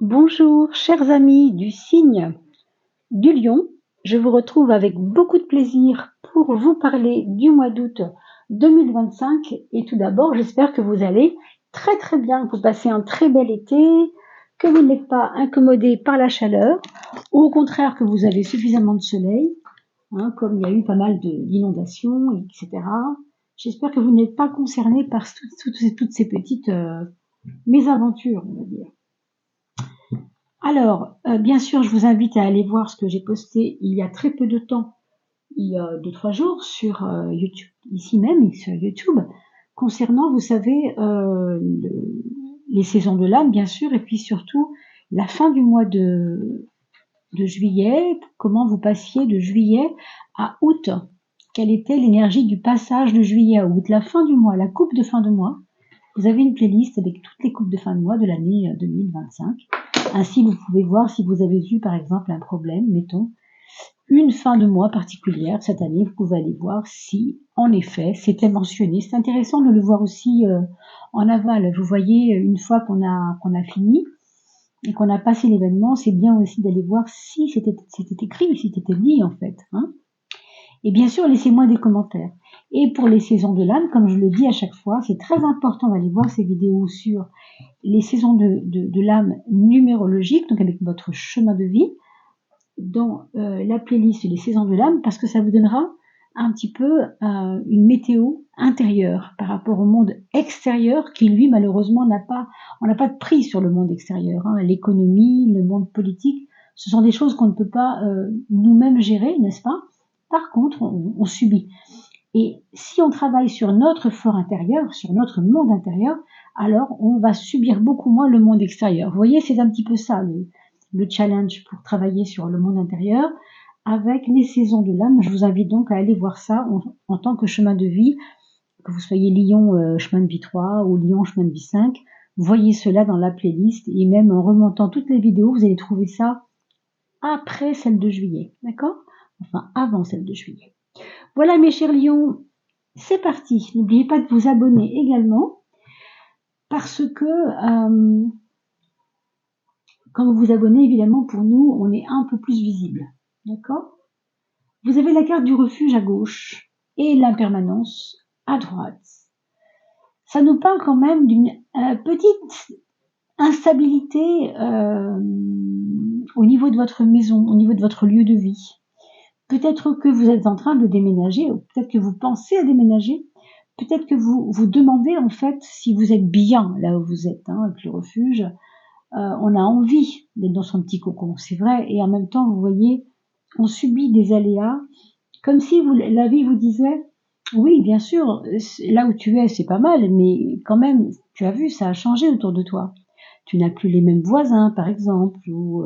Bonjour, chers amis du signe du lion. Je vous retrouve avec beaucoup de plaisir pour vous parler du mois d'août 2025. Et tout d'abord, j'espère que vous allez très très bien, que vous passez un très bel été, que vous n'êtes pas incommodé par la chaleur, ou au contraire que vous avez suffisamment de soleil, comme il y a eu pas mal d'inondations, etc. J'espère que vous n'êtes pas concerné par toutes ces petites mésaventures, on va dire. Alors, bien sûr, je vous invite à aller voir ce que j'ai posté il y a très peu de temps, il y a 2-3 jours sur YouTube, ici même sur YouTube, concernant, vous savez, les saisons de l'âme, bien sûr, et puis surtout la fin du mois de juillet, comment vous passiez de juillet à août. Quelle était l'énergie du passage de juillet à août, la fin du mois, la coupe de fin de mois. Vous avez une playlist avec toutes les coupes de fin de mois de l'année 2025. Ainsi, vous pouvez voir si vous avez eu, par exemple, un problème, mettons, une fin de mois particulière cette année. Vous pouvez aller voir si, en effet, c'était mentionné. C'est intéressant de le voir aussi en aval. Vous voyez, une fois qu'on a fini et qu'on a passé l'événement, c'est bien aussi d'aller voir si c'était écrit, si c'était dit, en fait. Et bien sûr, laissez-moi des commentaires. Et pour les saisons de l'âme, comme je le dis à chaque fois, c'est très important d'aller voir ces vidéos sur les saisons de l'âme numérologique, donc avec votre chemin de vie, dans la playlist les saisons de l'âme, parce que ça vous donnera un petit peu une météo intérieure par rapport au monde extérieur qui, lui, malheureusement, on n'a pas de prise sur le monde extérieur. L'économie, le monde politique, ce sont des choses qu'on ne peut pas nous-mêmes gérer, n'est-ce pas? Par contre, on subit. Et si on travaille sur notre fort intérieur, sur notre monde intérieur, alors on va subir beaucoup moins le monde extérieur. Vous voyez, c'est un petit peu ça le challenge pour travailler sur le monde intérieur avec les saisons de l'âme. Je vous invite donc à aller voir ça en tant que chemin de vie, que vous soyez Lion chemin de vie 3 ou Lion chemin de vie 5. Voyez cela dans la playlist et même en remontant toutes les vidéos, vous allez trouver ça après celle de juillet, d'accord? Enfin, avant celle de juillet. Voilà mes chers lions, c'est parti. N'oubliez pas de vous abonner également parce que quand vous vous abonnez, évidemment, pour nous, on est un peu plus visible. D'accord? Vous avez la carte du refuge à gauche et l'impermanence à droite. Ça nous parle quand même d'une petite instabilité au niveau de votre maison, au niveau de votre lieu de vie. Peut-être que vous êtes en train de déménager, ou peut-être que vous pensez à déménager, peut-être que vous vous demandez en fait si vous êtes bien là où vous êtes, avec le refuge. On a envie d'être dans son petit cocon, c'est vrai, et en même temps, vous voyez, on subit des aléas, comme si la vie vous disait, oui, bien sûr, là où tu es, c'est pas mal, mais quand même, tu as vu, ça a changé autour de toi. Tu n'as plus les mêmes voisins, par exemple, ou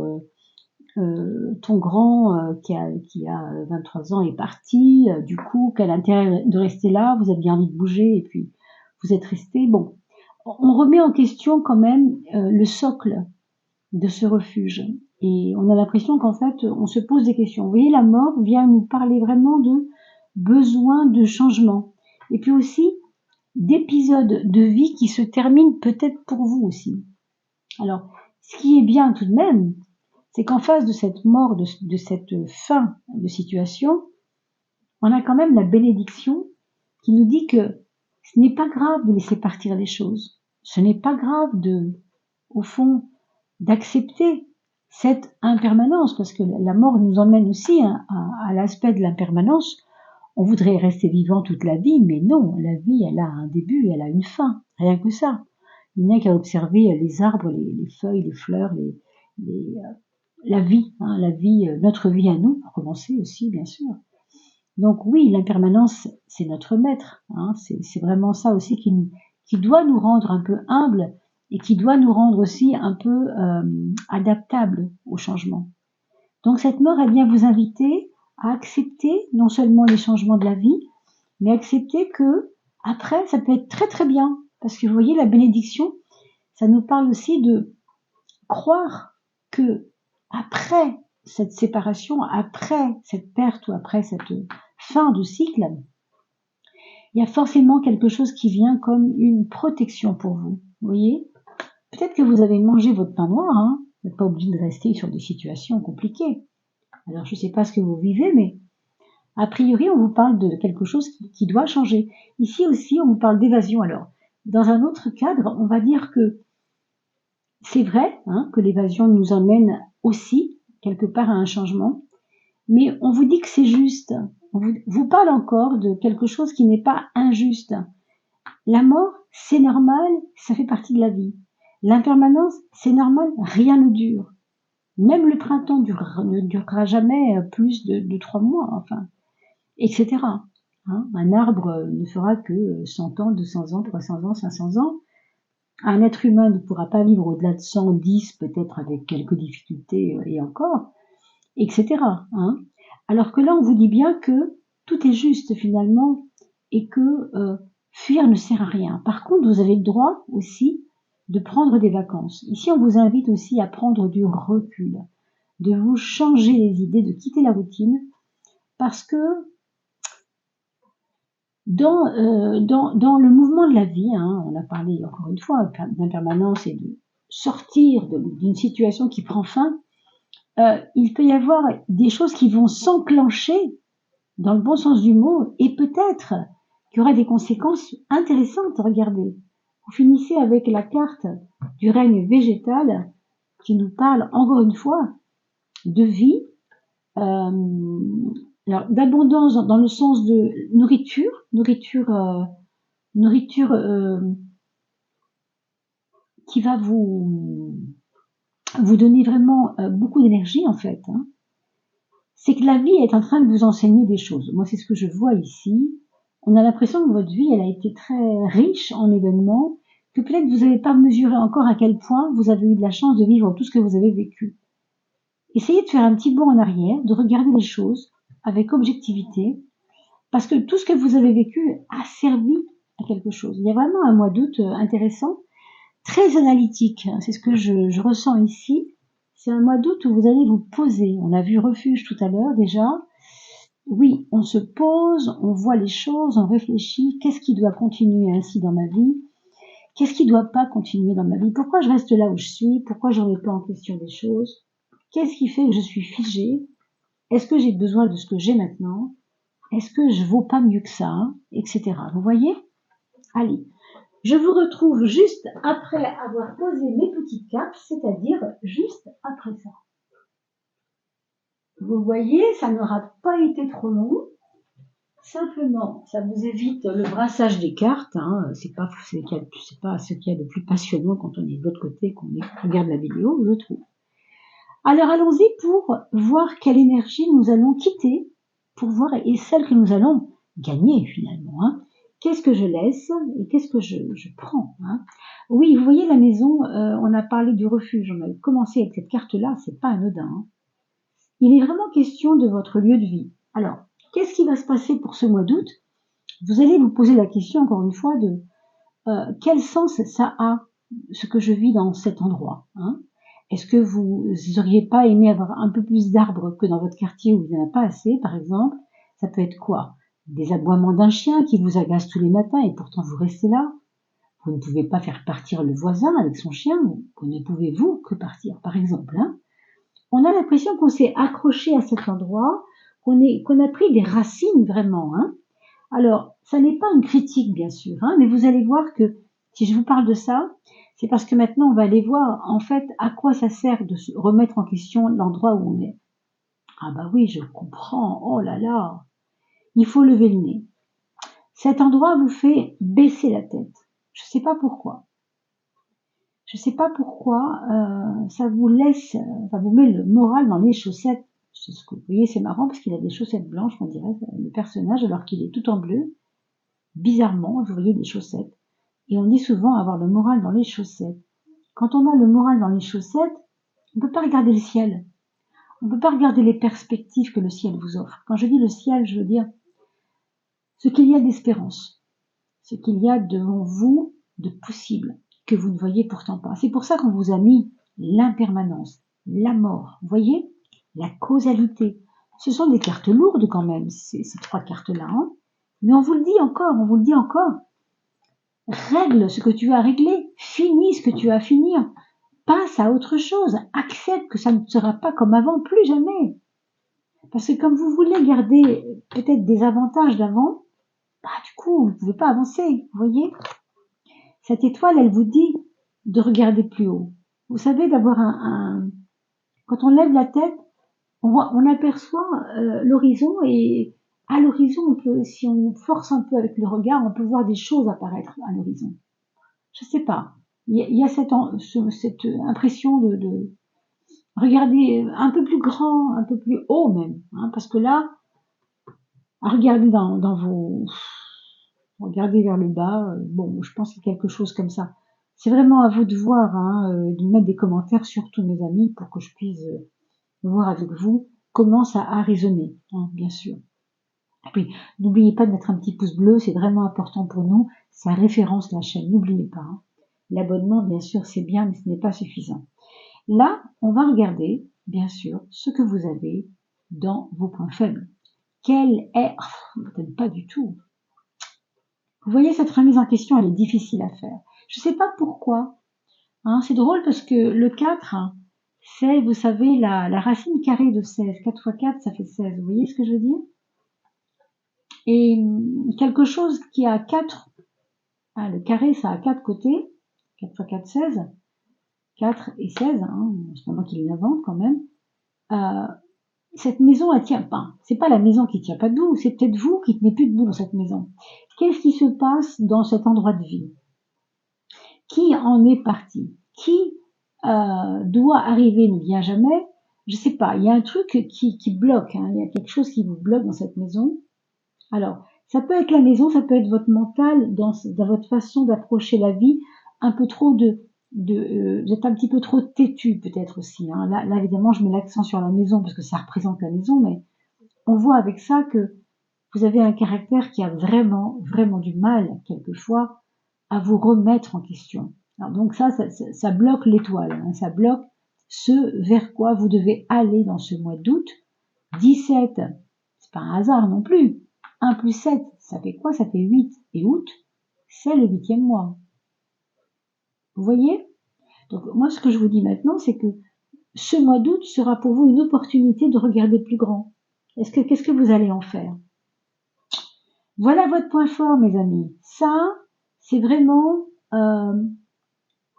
ton grand qui a 23 ans est parti, du coup, quel intérêt de rester là? Vous avez bien envie de bouger et puis vous êtes resté. Bon, on remet en question quand même le socle de ce refuge et on a l'impression qu'en fait, on se pose des questions. Vous voyez, la mort vient nous parler vraiment de besoin de changement et puis aussi d'épisodes de vie qui se terminent peut-être pour vous aussi. Alors, ce qui est bien tout de même, c'est qu'en face de cette mort, de cette fin de situation, on a quand même la bénédiction qui nous dit que ce n'est pas grave de laisser partir les choses. Ce n'est pas grave au fond, d'accepter cette impermanence, parce que la mort nous emmène aussi à l'aspect de l'impermanence. On voudrait rester vivant toute la vie, mais non, la vie, elle a un début, elle a une fin, rien que ça. Il n'y a qu'à observer les arbres, les feuilles, les fleurs, la vie, notre vie à nous, pour commencer aussi, bien sûr. Donc oui, l'impermanence, c'est notre maître. C'est vraiment ça aussi qui doit nous rendre un peu humbles et qui doit nous rendre aussi un peu adaptables au changement. Donc cette mort, elle vient vous inviter à accepter non seulement les changements de la vie, mais accepter que après, ça peut être très très bien. Parce que vous voyez, la bénédiction, ça nous parle aussi de croire que après cette séparation, après cette perte ou après cette fin de cycle, il y a forcément quelque chose qui vient comme une protection pour vous. Vous voyez? Peut-être que vous avez mangé votre pain noir, Vous n'êtes pas obligé de rester sur des situations compliquées. Alors, je ne sais pas ce que vous vivez, mais a priori, on vous parle de quelque chose qui doit changer. Ici aussi, on vous parle d'évasion. Alors, dans un autre cadre, on va dire que c'est vrai que l'évasion nous emmène aussi quelque part à un changement, mais on vous dit que c'est juste. On vous parle encore de quelque chose qui n'est pas injuste. La mort, c'est normal, ça fait partie de la vie. L'impermanence, c'est normal, rien ne dure. Même le printemps ne durera jamais plus de 3 mois, enfin, etc. Un arbre ne fera que 100 ans, 200 ans, 300 ans, 500 ans. Un être humain ne pourra pas vivre au-delà de 110, peut-être avec quelques difficultés et encore, etc. Alors que là, on vous dit bien que tout est juste finalement et que fuir ne sert à rien. Par contre, vous avez le droit aussi de prendre des vacances. Ici, on vous invite aussi à prendre du recul, de vous changer les idées, de quitter la routine, parce que dans le mouvement de la vie, on a parlé encore une fois d'impermanence et de sortir d'une situation qui prend fin, il peut y avoir des choses qui vont s'enclencher dans le bon sens du mot et peut-être qu'il y aura des conséquences intéressantes. Regardez, vous finissez avec la carte du règne végétal qui nous parle encore une fois de vie, d'abondance dans le sens de nourriture qui va vous donner vraiment beaucoup d'énergie en fait. C'est que la vie est en train de vous enseigner des choses. Moi, c'est ce que je vois ici. On a l'impression que votre vie, elle a été très riche en événements, que peut-être vous n'avez pas mesuré encore à quel point vous avez eu de la chance de vivre tout ce que vous avez vécu. Essayez de faire un petit bond en arrière, de regarder les choses avec objectivité, parce que tout ce que vous avez vécu a servi à quelque chose. Il y a vraiment un mois d'août intéressant, très analytique. C'est ce que je ressens ici. C'est un mois d'août où vous allez vous poser. On a vu refuge tout à l'heure déjà. Oui, on se pose, on voit les choses, on réfléchit. Qu'est-ce qui doit continuer ainsi dans ma vie? Qu'est-ce qui ne doit pas continuer dans ma vie? Pourquoi je reste là où je suis? Pourquoi je ne remets pas en question des choses? Qu'est-ce qui fait que je suis figée? Est-ce que j'ai besoin de ce que j'ai maintenant? Est-ce que je vaux pas mieux que ça? Etc. Vous voyez? Allez. Je vous retrouve juste après avoir posé mes petites cartes, c'est-à-dire juste après ça. Vous voyez, ça n'aura pas été trop long. Simplement, ça vous évite le brassage des cartes. C'est pas ce qu'il y a de plus passionnant quand on est de l'autre côté, qu'on regarde la vidéo, je trouve. Alors allons-y pour voir quelle énergie nous allons quitter, pour voir et celle que nous allons gagner finalement. Qu'est-ce que je laisse et qu'est-ce que je prends? Oui, vous voyez la maison, on a parlé du refuge, on a commencé avec cette carte-là, c'est pas anodin. Il est vraiment question de votre lieu de vie. Alors, qu'est-ce qui va se passer pour ce mois d'août? Vous allez vous poser la question, encore une fois, de quel sens ça a, ce que je vis dans cet endroit. Est-ce que vous n'auriez pas aimé avoir un peu plus d'arbres que dans votre quartier où il n'y en a pas assez, par exemple? Ça peut être quoi? Des aboiements d'un chien qui vous agace tous les matins et pourtant vous restez là. Vous ne pouvez pas faire partir le voisin avec son chien, vous ne pouvez vous que partir, par exemple. On a l'impression qu'on s'est accroché à cet endroit, qu'on a pris des racines vraiment. Alors, ça n'est pas une critique, bien sûr, mais vous allez voir que si je vous parle de ça, c'est parce que maintenant on va aller voir en fait à quoi ça sert de se remettre en question l'endroit où on est. Ah bah oui, je comprends, oh là là, il faut lever le nez. Cet endroit vous fait baisser la tête. Je sais pas pourquoi. Je sais pas pourquoi, ça vous met le moral dans les chaussettes. Vous voyez, c'est marrant parce qu'il a des chaussettes blanches, on dirait, le personnage, alors qu'il est tout en bleu. Bizarrement, vous voyez des chaussettes. Et on dit souvent avoir le moral dans les chaussettes. Quand on a le moral dans les chaussettes, on ne peut pas regarder le ciel. On ne peut pas regarder les perspectives que le ciel vous offre. Quand je dis le ciel, je veux dire ce qu'il y a d'espérance, ce qu'il y a devant vous de possible, que vous ne voyez pourtant pas. C'est pour ça qu'on vous a mis l'impermanence, la mort, vous voyez, la causalité. Ce sont des cartes lourdes quand même, ces 3 cartes-là. Mais on vous le dit encore. Règle ce que tu as à régler, finis ce que tu as à finir. passe à autre chose, accepte que ça ne sera pas comme avant, plus jamais. Parce que comme vous voulez garder peut-être des avantages d'avant, bah du coup, vous ne pouvez pas avancer, vous voyez. Cette étoile, elle vous dit de regarder plus haut. Vous savez, d'avoir quand on lève la tête, on aperçoit l'horizon et à l'horizon, on peut, si on force un peu avec le regard, on peut voir des choses apparaître à l'horizon. Je sais pas. Il y a cette impression de regarder un peu plus grand, un peu plus haut même, hein, parce que là, à regarder dans vos, regardez vers le bas, bon, je pense qu'il y a quelque chose comme ça. C'est vraiment à vous de voir, hein, de mettre des commentaires, surtout mes amis, pour que je puisse voir avec vous comment ça a résonné, hein, bien sûr. Et puis, n'oubliez pas de mettre un petit pouce bleu, c'est vraiment important pour nous, ça référence la chaîne, n'oubliez pas. Hein. L'abonnement, bien sûr, c'est bien, mais ce n'est pas suffisant. Là, on va regarder, bien sûr, ce que vous avez dans vos points faibles. Quel est... Oh, peut-être pas du tout. Vous voyez, cette remise en question, elle est difficile à faire. Je ne sais pas pourquoi. Hein, c'est drôle parce que le 4, hein, c'est, vous savez, la racine carrée de 16. 4 fois 4, ça fait 16. Vous voyez ce que je veux dire? Et quelque chose qui a 4, hein, le carré, ça a 4 côtés. 4 fois 4, 16. 4 et 16, hein, c'est pas moi qui l'invente quand même. Cette maison, elle tient pas. C'est pas la maison qui tient pas debout, c'est peut-être vous qui tenez plus debout dans cette maison. Qu'est-ce qui se passe dans cet endroit de vie? Qui en est parti? Qui doit arriver ne vient jamais? Je sais pas. Il y a un truc qui bloque. Hein. Il y a quelque chose qui vous bloque dans cette maison. Alors, ça peut être la maison, ça peut être votre mental dans votre façon d'approcher la vie. Un peu trop vous êtes un petit peu trop têtu peut-être aussi. Hein. Là, évidemment, je mets l'accent sur la maison parce que ça représente la maison, mais on voit avec ça que vous avez un caractère qui a vraiment, vraiment du mal, quelquefois, à vous remettre en question. Alors donc ça bloque l'étoile, hein, ça bloque ce vers quoi vous devez aller dans ce mois d'août. 17, c'est pas un hasard non plus. 1 plus 7, ça fait quoi? Ça fait 8. Et août, c'est le 8e mois. Vous voyez? Donc moi, ce que je vous dis maintenant, c'est que ce mois d'août sera pour vous une opportunité de regarder plus grand. Qu'est-ce que vous allez en faire? Voilà votre point fort, mes amis. Ça, c'est vraiment,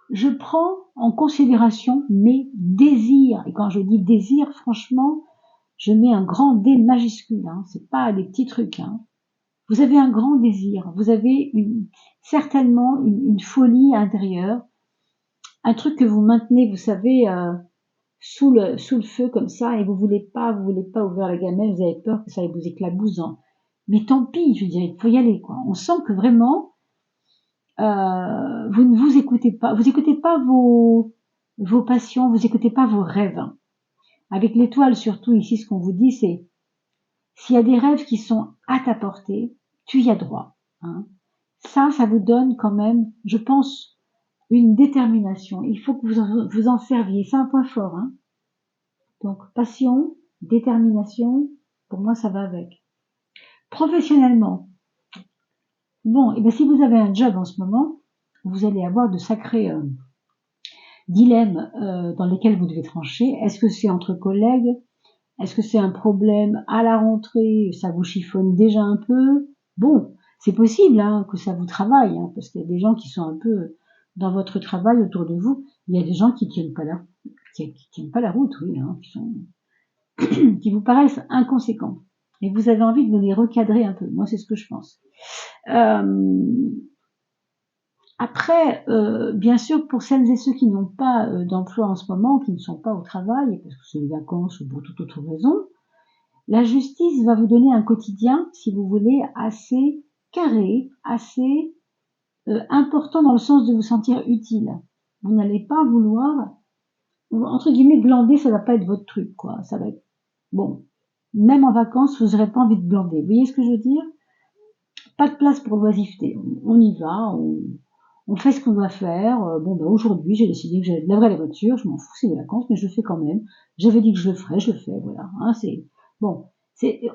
je prends en considération mes désirs. Et quand je dis désir, franchement, je mets un grand D majuscule. Hein. C'est pas des petits trucs. Hein. Vous avez un grand désir. Vous avez certainement une folie intérieure. Un truc que vous maintenez, vous savez, sous le feu comme ça, et vous voulez pas ouvrir la gamelle, vous avez peur que ça vous éclabousse. Mais tant pis, je veux dire, il faut y aller, quoi. On sent que vraiment, vous ne vous écoutez pas vos passions, vous écoutez pas vos rêves. Avec l'étoile, surtout ici, ce qu'on vous dit, c'est s'il y a des rêves qui sont à ta portée, tu y as droit. Hein. Ça vous donne quand même, je pense, une détermination. Il faut que vous en serviez. C'est un point fort. Hein. Donc, passion, détermination, pour moi, ça va avec. Professionnellement, bon, et bien si vous avez un job en ce moment, vous allez avoir de sacrés dilemmes dans lesquels vous devez trancher. Est-ce que c'est entre collègues? Est-ce que c'est un problème à la rentrée? Ça vous chiffonne déjà un peu? Bon, c'est possible hein, que ça vous travaille, hein, parce qu'il y a des gens qui sont un peu dans votre travail autour de vous. Il y a des gens qui tiennent pas la route, oui, hein, qui vous paraissent inconséquents. Et vous avez envie de les recadrer un peu. Moi, c'est ce que je pense. Après, bien sûr, pour celles et ceux qui n'ont pas d'emploi en ce moment, qui ne sont pas au travail, parce que c'est les vacances ou pour toute autre raison, la justice va vous donner un quotidien, si vous voulez, assez carré, assez important dans le sens de vous sentir utile. Vous n'allez pas vouloir, entre guillemets, glander, ça va pas être votre truc, quoi. Ça va être, bon, même en vacances, vous n'aurez pas envie de glander. Vous voyez ce que je veux dire? Pas de place pour l'oisiveté. On y va, on fait ce qu'on va faire. Bon, ben aujourd'hui, j'ai décidé que je laverais la voiture. Je m'en fous, c'est des vacances, mais je le fais quand même. J'avais dit que je le ferais, je le fais. Voilà. Hein, c'est bon.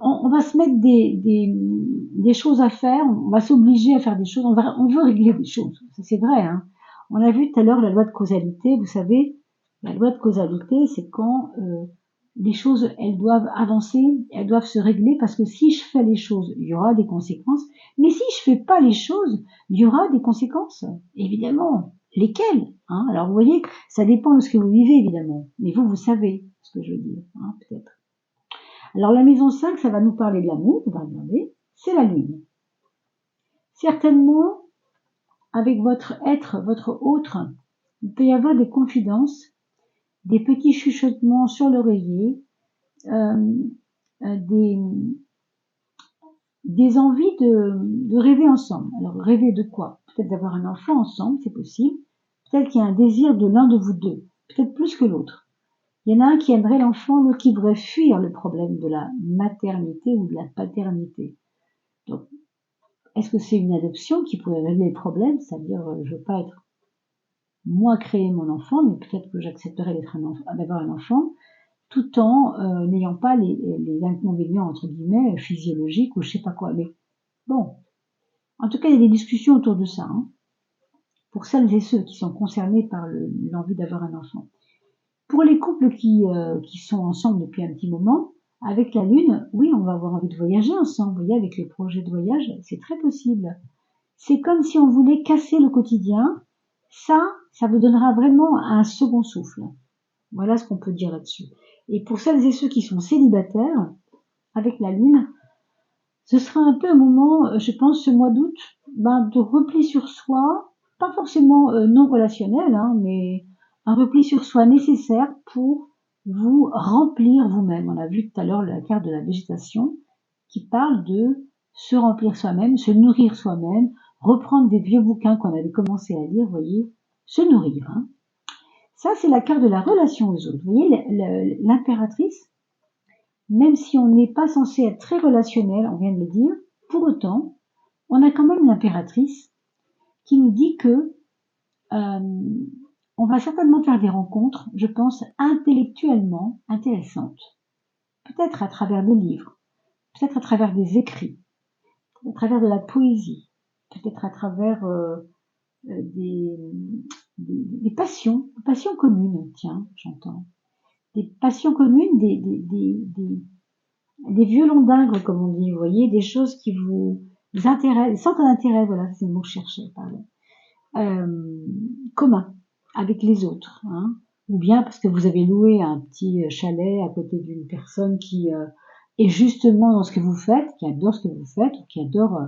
On va se mettre des choses à faire. On va s'obliger à faire des choses. On veut régler des choses. C'est vrai. Hein. On a vu tout à l'heure la loi de causalité. Vous savez, La loi de causalité, c'est quand les choses, elles doivent avancer, elles doivent se régler, parce que si je fais les choses, il y aura des conséquences. Mais si je fais pas les choses, il y aura des conséquences, évidemment. Lesquelles, hein? Alors vous voyez, ça dépend de ce que vous vivez, évidemment. Mais vous, vous savez ce que je veux dire, hein, peut-être. Alors la maison 5, ça va nous parler de l'amour, on va regarder. C'est la lune. Certainement, avec votre être, votre autre, il peut y avoir des confidences, des petits chuchotements sur l'oreiller, euh, des, des envies de rêver ensemble. Alors rêver de quoi? Peut-être d'avoir un enfant ensemble, c'est possible. Peut-être qu'il y a un désir de l'un de vous deux, peut-être plus que l'autre. Il y en a un qui aimerait l'enfant, l'autre qui devrait fuir le problème de la maternité ou de la paternité. Donc, est-ce que c'est une adoption qui pourrait régler le problème? C'est-à-dire, je veux pas être moi créer mon enfant, mais peut-être que j'accepterais d'avoir un enfant, tout en n'ayant pas les inconvénients entre guillemets physiologiques ou je sais pas quoi. Mais bon, en tout cas, il y a des discussions autour de ça, hein, pour celles et ceux qui sont concernés par l'envie d'avoir un enfant. Pour les couples qui sont ensemble depuis un petit moment, avec la lune, oui, on va avoir envie de voyager ensemble. Vous voyez, avec les projets de voyage, c'est très possible. C'est comme si on voulait casser le quotidien. Ça vous donnera vraiment un second souffle. Voilà ce qu'on peut dire là-dessus. Et pour celles et ceux qui sont célibataires, avec la lune, ce sera un peu un moment, je pense, ce mois d'août, de repli sur soi, pas forcément non relationnel, hein, mais un repli sur soi nécessaire pour vous remplir vous-même. On a vu tout à l'heure la carte de la végétation qui parle de se remplir soi-même, se nourrir soi-même, reprendre des vieux bouquins qu'on avait commencé à lire, vous voyez, se nourrir. Hein. Ça, c'est la carte de la relation aux autres. Vous voyez, l'impératrice, même si on n'est pas censé être très relationnel, on vient de le dire, pour autant, on a quand même l'impératrice qui nous dit que on va certainement faire des rencontres, je pense, intellectuellement intéressantes. Peut-être à travers des livres, peut-être à travers des écrits, à travers de la poésie, peut-être à travers des, des passions communes, tiens, j'entends. Des passions communes, des violons d'ingres, comme on dit, vous voyez, des choses qui vous intéressent, des centres d'intérêt, voilà, c'est le mot que je cherchais, pardon, commun avec les autres, hein, ou bien parce que vous avez loué un petit chalet à côté d'une personne qui est justement dans ce que vous faites, qui adore ce que vous faites, ou qui adore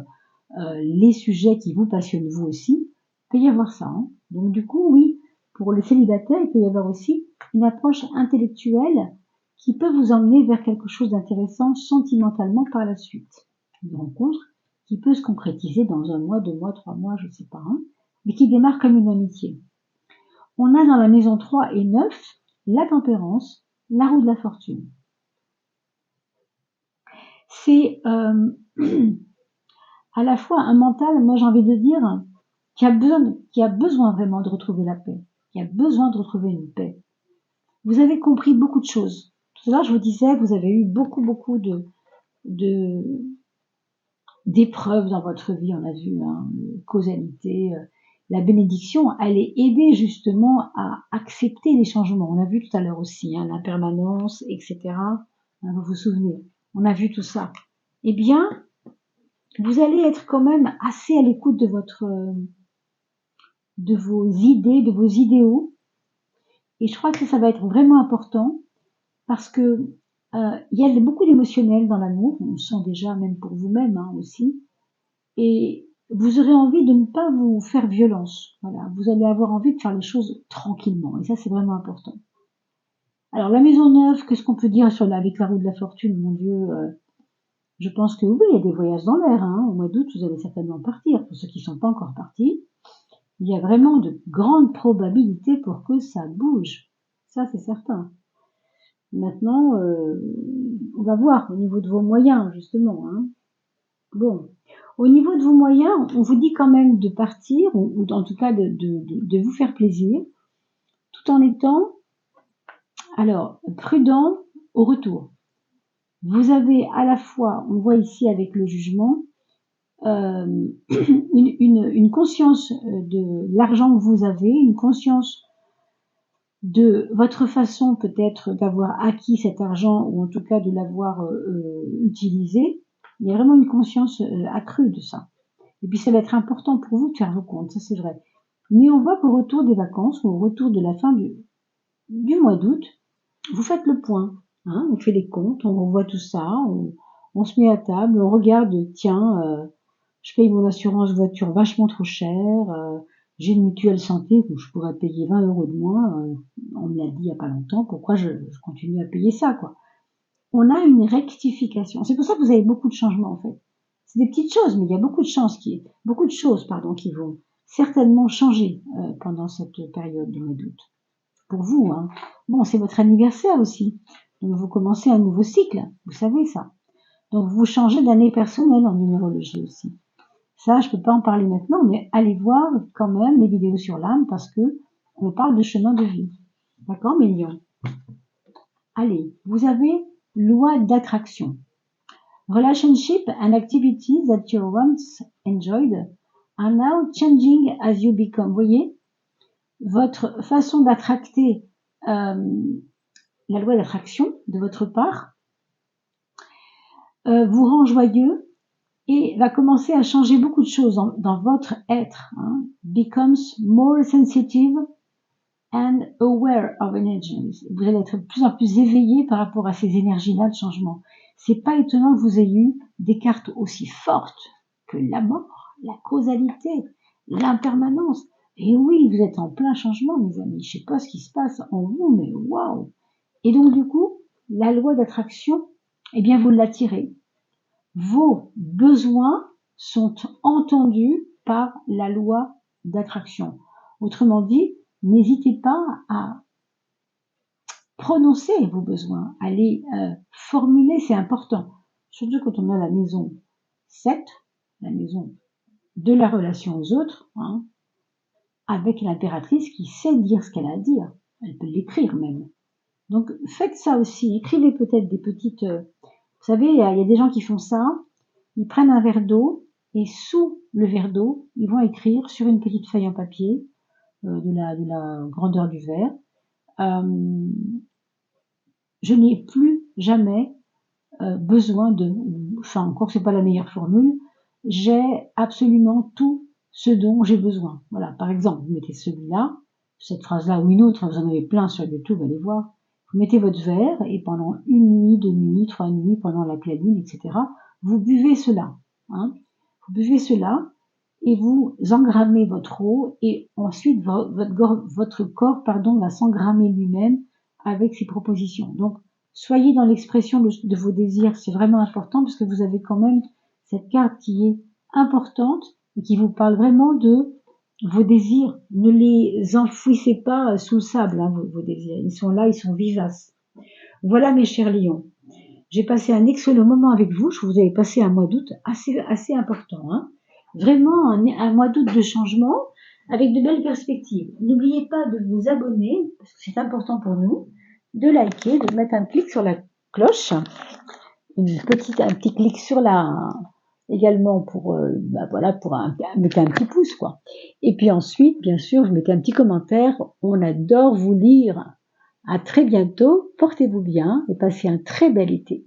les sujets qui vous passionnent vous aussi, il peut y avoir ça. Hein. Donc du coup, oui, pour les célibataires, il peut y avoir aussi une approche intellectuelle qui peut vous emmener vers quelque chose d'intéressant sentimentalement par la suite. Une rencontre qui peut se concrétiser dans 1 mois, 2 mois, 3 mois, je sais pas, hein, mais qui démarre comme une amitié. On a dans la maison 3 et 9 la tempérance, la roue de la fortune. C'est à la fois un mental, moi j'ai envie de dire, qui a besoin vraiment de retrouver la paix, qui a besoin de retrouver une paix. Vous avez compris beaucoup de choses. Tout à l'heure, je vous disais que vous avez eu beaucoup d'épreuves dans votre vie, on a vu, hein, causalité, la bénédiction, elle est aidée justement à accepter les changements. On a vu tout à l'heure aussi, hein, l'impermanence, etc. Hein, vous vous souvenez, on a vu tout ça. Eh bien, vous allez être quand même assez à l'écoute de vos idées, de vos idéaux. Et je crois que ça va être vraiment important parce que il y a beaucoup d'émotionnel dans l'amour, on le sent déjà même pour vous-même, hein, aussi. Et vous aurez envie de ne pas vous faire violence. Voilà, vous allez avoir envie de faire les choses tranquillement. Et ça, c'est vraiment important. Alors, la maison neuve, qu'est-ce qu'on peut dire avec la roue de la fortune? Mon Dieu, je pense que oui, il y a des voyages dans l'air. Hein. Au mois d'août, vous allez certainement partir. Pour ceux qui ne sont pas encore partis, il y a vraiment de grandes probabilités pour que ça bouge. Ça, c'est certain. Maintenant, on va voir au niveau de vos moyens, justement. Hein. Bon. Au niveau de vos moyens, on vous dit quand même de partir, ou en tout cas de vous faire plaisir, tout en étant, alors, prudent au retour. Vous avez à la fois, on voit ici avec le jugement, une conscience de l'argent que vous avez, une conscience de votre façon peut-être d'avoir acquis cet argent ou en tout cas de l'avoir utilisé. Il y a vraiment une conscience accrue de ça. Et puis ça va être important pour vous de faire vos comptes, ça c'est vrai. Mais on voit qu'au retour des vacances ou au retour de la fin du mois d'août, vous faites le point. Hein, on fait les comptes, on revoit tout ça, on se met à table, on regarde, tiens, je paye mon assurance voiture vachement trop cher, j'ai une mutuelle santé où je pourrais payer 20 € de moins, on me l'a dit il n'y a pas longtemps, pourquoi je continue à payer ça, quoi. On a une rectification. C'est pour ça que vous avez beaucoup de changements, en fait. C'est des petites choses, mais il y a beaucoup de choses, qui vont certainement changer pendant cette période de mois d'août. Pour vous, hein. Bon, c'est votre anniversaire aussi. Donc vous commencez un nouveau cycle, vous savez ça. Donc vous changez d'année personnelle en numérologie aussi. Ça, je peux pas en parler maintenant, mais allez voir quand même les vidéos sur l'âme parce que on parle de chemin de vie. D'accord, mes lions? Allez, vous avez loi d'attraction. Relationship and activities that you once enjoyed are now changing as you become. Vous voyez, votre façon d'attracter la loi d'attraction de votre part vous rend joyeux et va commencer à changer beaucoup de choses dans votre être. Hein. Becomes more sensitive and aware of energies. Vous allez être de plus en plus éveillé par rapport à ces énergies-là de changement. C'est pas étonnant que vous ayez eu des cartes aussi fortes que la mort, la causalité, l'impermanence. Et oui, vous êtes en plein changement, mes amis. Je sais pas ce qui se passe en vous, mais waouh! Et donc, du coup, la loi d'attraction, eh bien, vous l'attirez. Vos besoins sont entendus par la loi d'attraction. Autrement dit, n'hésitez pas à prononcer vos besoins, à les formuler, c'est important. Surtout quand on a la maison 7, la maison de la relation aux autres, hein, avec l'impératrice qui sait dire ce qu'elle a à dire. Elle peut l'écrire même. Donc faites ça aussi. Écrivez peut-être des petites... vous savez, il y a des gens qui font ça. Ils prennent un verre d'eau et sous le verre d'eau, ils vont écrire sur une petite feuille en papier de la grandeur du verre. Je n'ai plus jamais besoin de... Enfin, encore, c'est pas la meilleure formule. J'ai absolument tout ce dont j'ai besoin. Voilà, par exemple, vous mettez celui-là, cette phrase-là ou une autre, vous en avez plein sur YouTube, allez voir. Vous mettez votre verre et pendant 1 nuit, 2 nuits, 3 nuits, pendant la pleine lune, etc., vous buvez cela. Hein. Vous buvez cela et vous engrammez votre eau et ensuite votre corps va s'engrammer lui-même avec ses propositions. Donc, soyez dans l'expression de vos désirs, c'est vraiment important parce que vous avez quand même cette carte qui est importante et qui vous parle vraiment de vos désirs. Ne les enfouissez pas sous le sable, hein, vos désirs. Ils sont là, ils sont vivaces. Voilà mes chers lions. J'ai passé un excellent moment avec vous. Je vous avais passé un mois d'août assez important. Hein. Vraiment un mois d'août de changement avec de belles perspectives. N'oubliez pas de vous abonner, parce que c'est important pour nous, de liker, de mettre un clic sur la cloche, un petit clic sur également pour mettre un petit pouce, quoi. Et puis ensuite, bien sûr, vous mettez un petit commentaire. On adore vous lire. À très bientôt. Portez-vous bien et passez un très bel été.